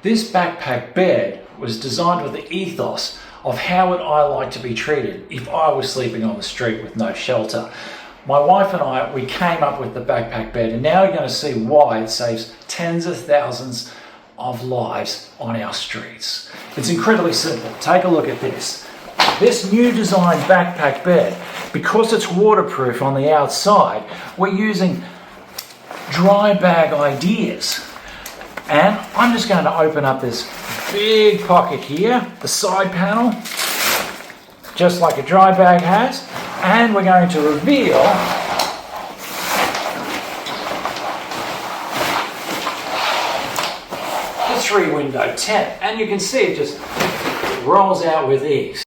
This backpack bed was designed with the ethos of how would I like to be treated if I was sleeping on the street with no shelter. My wife and I, we came up with the backpack bed, and now you're going to see why it saves tens of thousands of lives on our streets. It's incredibly simple. Take a look at this. This new design backpack bed, because it's waterproof on the outside, we're using dry bag ideas. And I'm just going to open up this big pocket here, the side panel, just like a dry bag has, and we're going to reveal the 3-window tent, and you can see it just rolls out with ease.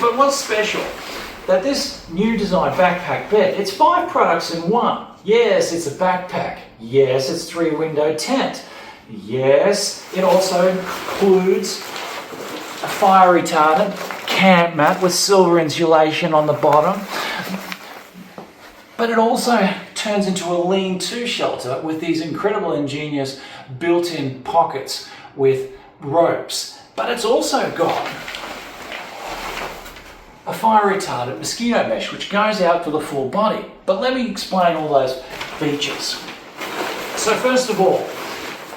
But what's special? That this new design backpack bed, it's 5 products in one. Yes, it's a backpack. Yes, it's 3-window tent. Yes, it also includes a fire retardant camp mat with silver insulation on the bottom. But it also turns into a lean-to shelter with these incredible ingenious built-in pockets with ropes. But it's also got a fire retardant mosquito mesh which goes out for the full body. But let me explain all those features. So first of all,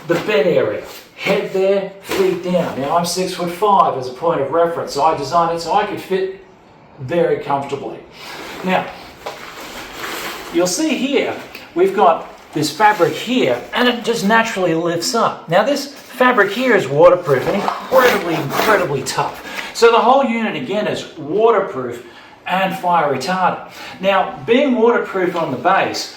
the bed area. Head there, feet down. Now I'm 6'5" as a point of reference, so I designed it so I could fit very comfortably. Now, you'll see here, we've got this fabric here, and it just naturally lifts up. Now this fabric here is waterproof and incredibly tough. So the whole unit again is waterproof and fire retardant. Now, being waterproof on the base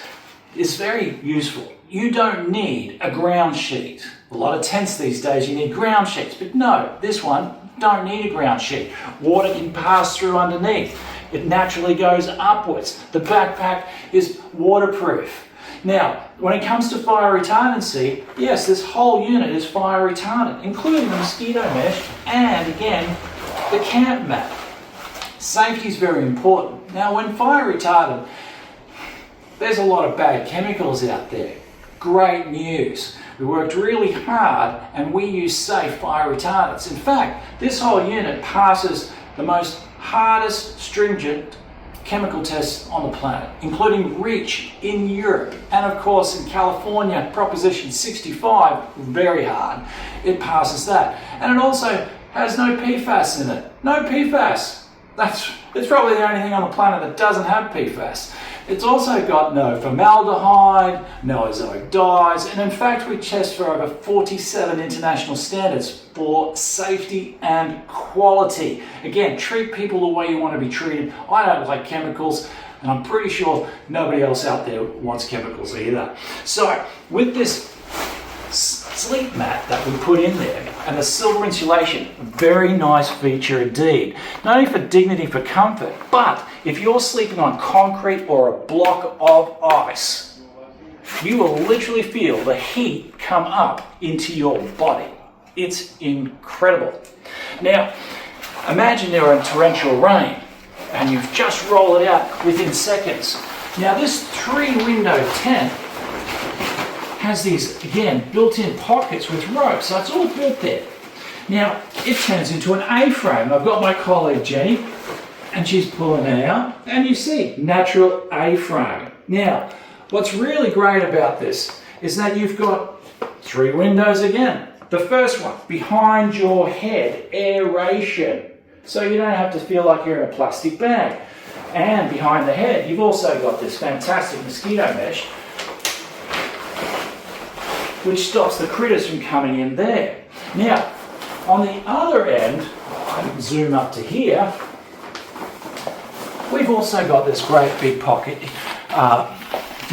is very useful. You don't need a ground sheet. A lot of tents these days you need ground sheets, but no, this one don't need a ground sheet. Water can pass through underneath. It naturally goes upwards. The backpack is waterproof. Now, when it comes to fire retardancy, yes, this whole unit is fire retardant, including the mosquito mesh and, again, the camp mat. Safety is very important. Now, when fire retardant, there's a lot of bad chemicals out there. Great news. We worked really hard and we use safe fire retardants. In fact, this whole unit passes the most hardest stringent chemical tests on the planet, including REACH in Europe, and of course in California, Proposition 65, very hard. It passes that. And it also has no PFAS in it. No PFAS. It's probably the only thing on the planet that doesn't have PFAS. It's also got no formaldehyde, no azoic dyes, and in fact we test for over 47 international standards for safety and quality. Again, treat people the way you want to be treated. I don't like chemicals, and I'm pretty sure nobody else out there wants chemicals either. So with this sleep mat that we put in there and the silver insulation, very nice feature indeed. Not only for dignity, for comfort, but if you're sleeping on concrete or a block of ice, you will literally feel the heat come up into your body. It's incredible. Now, imagine you're in torrential rain and you've just rolled it out within seconds. Now this 3-window tent has these, again, built-in pockets with ropes, so it's all built there. Now, it turns into an A-frame. I've got my colleague Jenny, and she's pulling it out, and you see, natural A-frame. Now, what's really great about this is that you've got 3 windows again. The first one, behind your head, aeration, so you don't have to feel like you're in a plastic bag. And behind the head, you've also got this fantastic mosquito mesh, which stops the critters from coming in there. Now, on the other end, I can zoom up to here, we've also got this great big pocket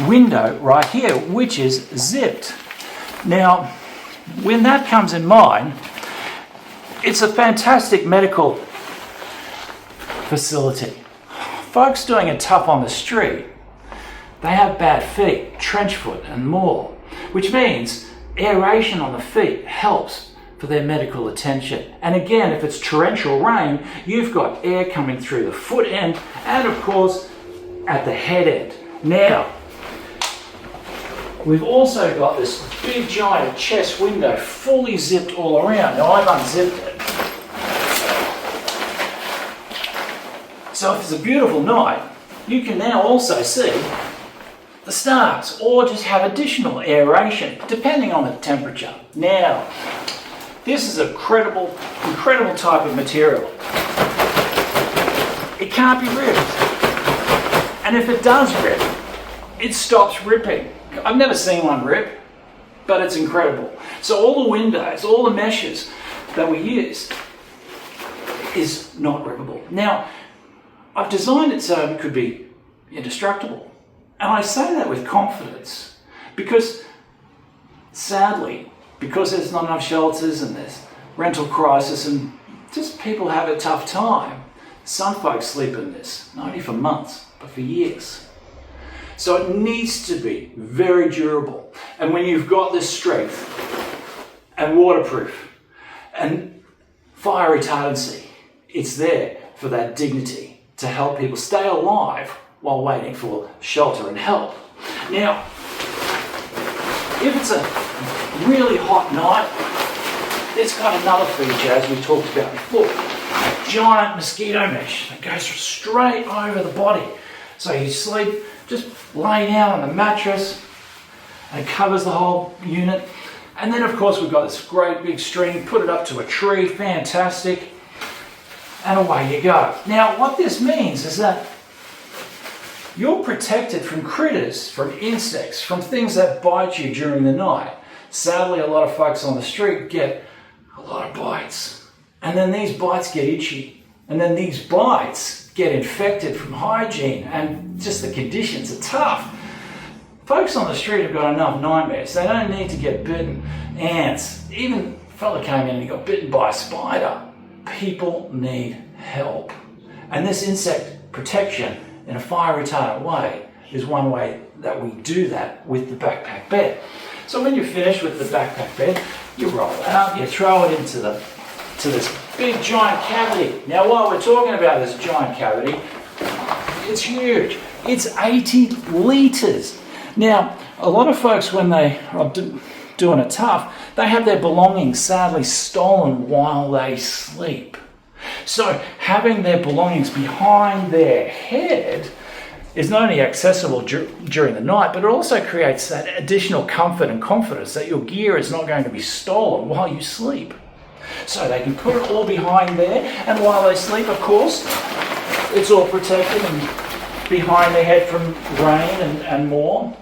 window right here, which is zipped. Now, when that comes in mind, it's a fantastic medical facility. Folks doing it tough on the street, they have bad feet, trench foot and more, which means aeration on the feet helps for their medical attention. And again, if it's torrential rain, you've got air coming through the foot end and of course at the head end. Now, we've also got this big giant chest window fully zipped all around. Now I've unzipped it. So if it's a beautiful night, you can now also see the stars or just have additional aeration depending on the temperature. Now, this is an incredible type of material. It can't be ripped. And if it does rip, it stops ripping. I've never seen one rip, but it's incredible. So all the windows, all the meshes that we use is not rippable. Now, I've designed it so it could be indestructible. And I say that with confidence because sadly, because there's not enough shelters and there's rental crisis and just people have a tough time, some folks sleep in this, not only for months, but for years. So it needs to be very durable. And when you've got this strength and waterproof and fire retardancy, it's there for that dignity to help people stay alive while waiting for shelter and help. Now, if it's a really hot night, it's got another feature, as we talked about before, a giant mosquito mesh that goes straight over the body. So you sleep, just lay down on the mattress, and it covers the whole unit. And then of course we've got this great big string, put it up to a tree, fantastic, and away you go. Now what this means is that you're protected from critters, from insects, from things that bite you during the night. Sadly, a lot of folks on the street get a lot of bites. And then these bites get itchy. And then these bites get infected from hygiene. And just the conditions are tough. Folks on the street have got enough nightmares. They don't need to get bitten. Ants. Even a fella came in and he got bitten by a spider. People need help. And this insect protection in a fire retardant way is one way that we do that with the backpack bed. So when you're finished with the backpack bed, you roll it up, you throw it into this big giant cavity. Now while we're talking about this giant cavity, it's huge. It's 80 litres. Now, a lot of folks when they are doing it tough, they have their belongings sadly stolen while they sleep. So having their belongings behind their head is not only accessible during the night, but it also creates that additional comfort and confidence that your gear is not going to be stolen while you sleep. So they can put it all behind there, and while they sleep, of course, it's all protected and behind their head from rain and more.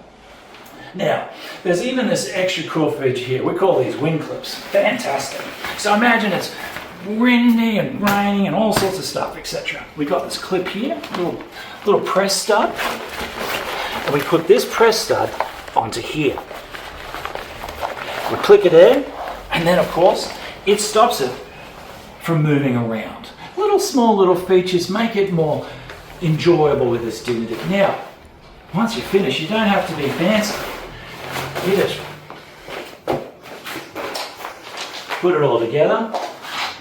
Now, there's even this extra cool feature here. We call these wind clips. Fantastic. So imagine it's windy and raining and all sorts of stuff, etc. We got this clip here, little press stud, and we put this press stud onto here. We click it in, and then of course it stops it from moving around. Small little features make it more enjoyable with this dignity. Now, once you're finished, you don't have to be fancy. You just put it all together.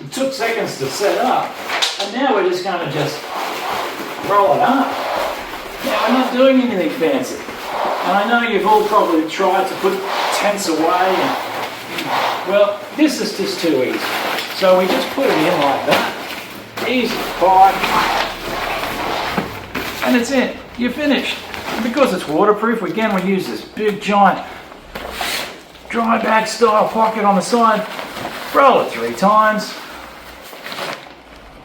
It took seconds to set up, and now we're just going to just roll it up. Now we're not doing anything fancy. And I know you've all probably tried to put tents away, well, this is just too easy. So we just put it in like that. Easy, fine. And it's in. You're finished. And because it's waterproof, again we use this big giant dry bag style pocket on the side. Roll it 3 times.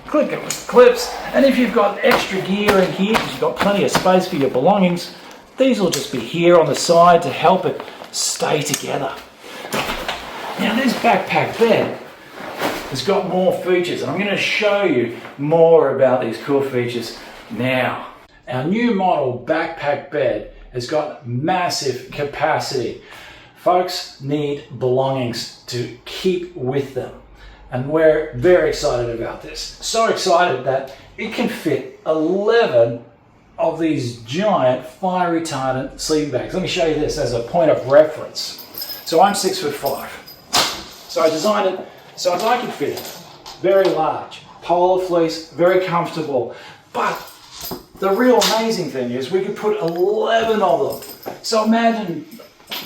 Click it with clips, and if you've got extra gear in here, because you've got plenty of space for your belongings, these will just be here on the side to help it stay together. Now this backpack bed has got more features, and I'm going to show you more about these cool features now. Our new model backpack bed has got massive capacity. Folks need belongings to keep with them. And we're very excited about this. So excited that it can fit 11 of these giant fire retardant sleeping bags. Let me show you this as a point of reference. So I'm 6'5". So I designed it So as I can fit it, very large, polar fleece, very comfortable. But the real amazing thing is we could put 11 of them. So imagine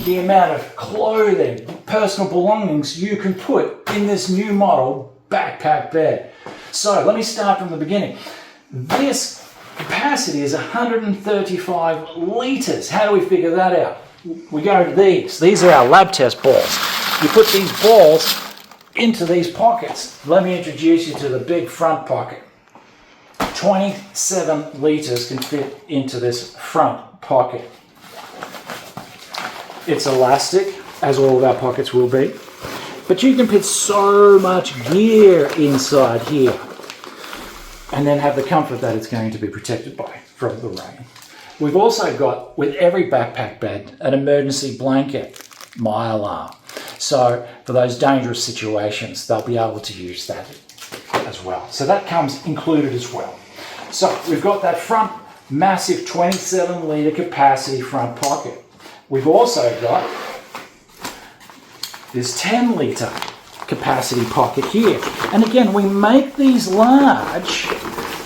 the amount of clothing, personal belongings you can put in this new model backpack bed. So let me start from the beginning. This capacity is 135 litres. How do we figure that out? We go to these. These are our lab test balls. You put these balls into these pockets. Let me introduce you to the big front pocket. 27 litres can fit into this front pocket. It's elastic, as all of our pockets will be, but you can fit so much gear inside here and then have the comfort that it's going to be protected from the rain. We've also got, with every backpack bed, an emergency blanket, Mylar. So for those dangerous situations, they'll be able to use that as well. So that comes included as well. So we've got that front massive 27 litre capacity front pocket. We've also got this 10 litre capacity pocket here. And again, we make these large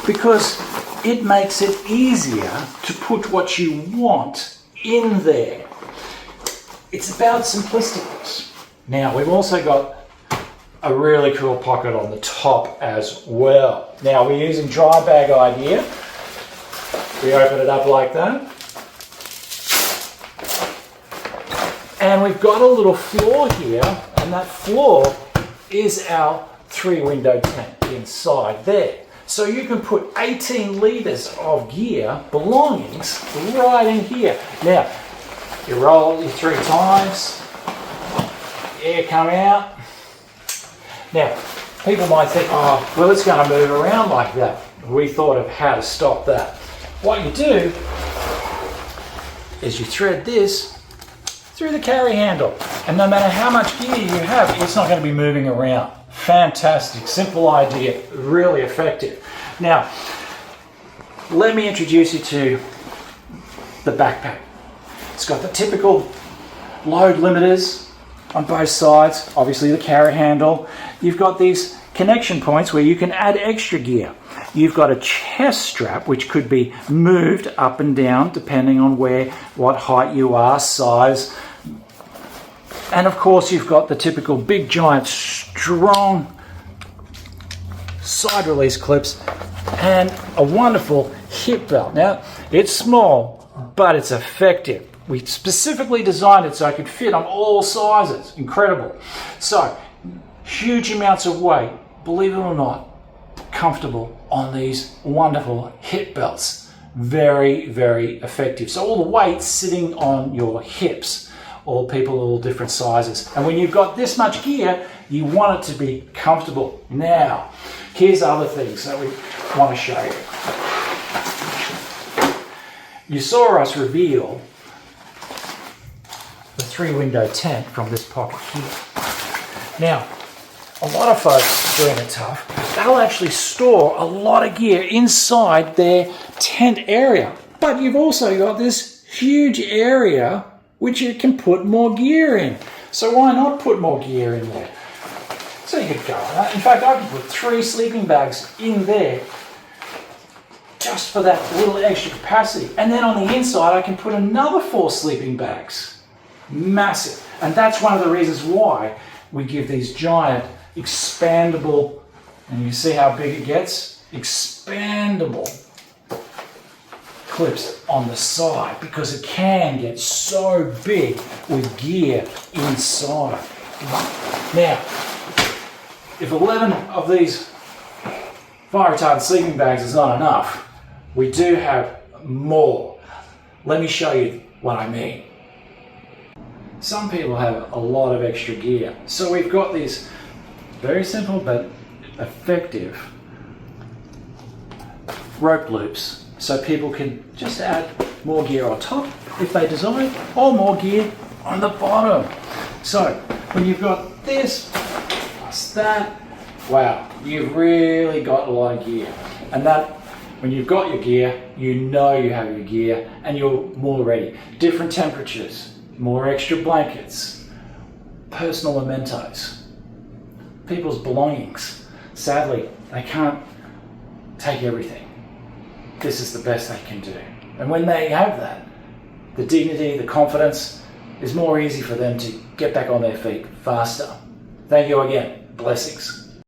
because it makes it easier to put what you want in there. It's about simplisticness. Now, we've also got a really cool pocket on the top as well. Now, we're using dry bag idea. We open it up like that. And we've got a little floor here, and that floor is our 3-window tent inside there. So you can put 18 litres of gear, belongings, right in here. Now, you roll it 3 times, air come out. Now, people might think, oh, well, it's going to move around like that. We thought of how to stop that. What you do is you thread this through the carry handle, and no matter how much gear you have, it's not going to be moving around. Fantastic, simple idea, really effective. Now, let me introduce you to the backpack. It's got the typical load limiters on both sides, obviously the carry handle. You've got these connection points where you can add extra gear. You've got a chest strap which could be moved up and down depending on what height you are, size. And of course you've got the typical big giant strong side release clips and a wonderful hip belt. Now it's small but it's effective. We specifically designed it so it could fit on all sizes. Incredible. So huge amounts of weight, believe it or not, comfortable on these wonderful hip belts. Very, very effective. So all the weight's sitting on your hips. All people, all different sizes. And when you've got this much gear, you want it to be comfortable. Now, here's other things that we want to show you. You saw us reveal the 3-window tent from this pocket here. Now, a lot of folks doing it tough, they'll actually store a lot of gear inside their tent area. But you've also got this huge area which you can put more gear in. So why not put more gear in there? So you could go on that. In fact, I could put 3 sleeping bags in there just for that little extra capacity. And then on the inside, I can put another 4 sleeping bags. Massive. And that's one of the reasons why we give these giant expandable, and you see how big it gets? Expandable clips on the side, because it can get so big with gear inside. Now, if 11 of these fire retardant sleeping bags is not enough, we do have more. Let me show you what I mean. Some people have a lot of extra gear, so we've got these very simple but effective rope loops, so people can just add more gear on top if they desire, or more gear on the bottom. So when you've got this plus that, wow, you've really got a lot of gear. And that, when you've got your gear, you know you have your gear and you're more ready. Different temperatures, more extra blankets, personal mementos. people's belongings. Sadly, they can't take everything. This is the best they can do. And when they have that, the dignity, the confidence, is more easy for them to get back on their feet faster. Thank you again. Blessings.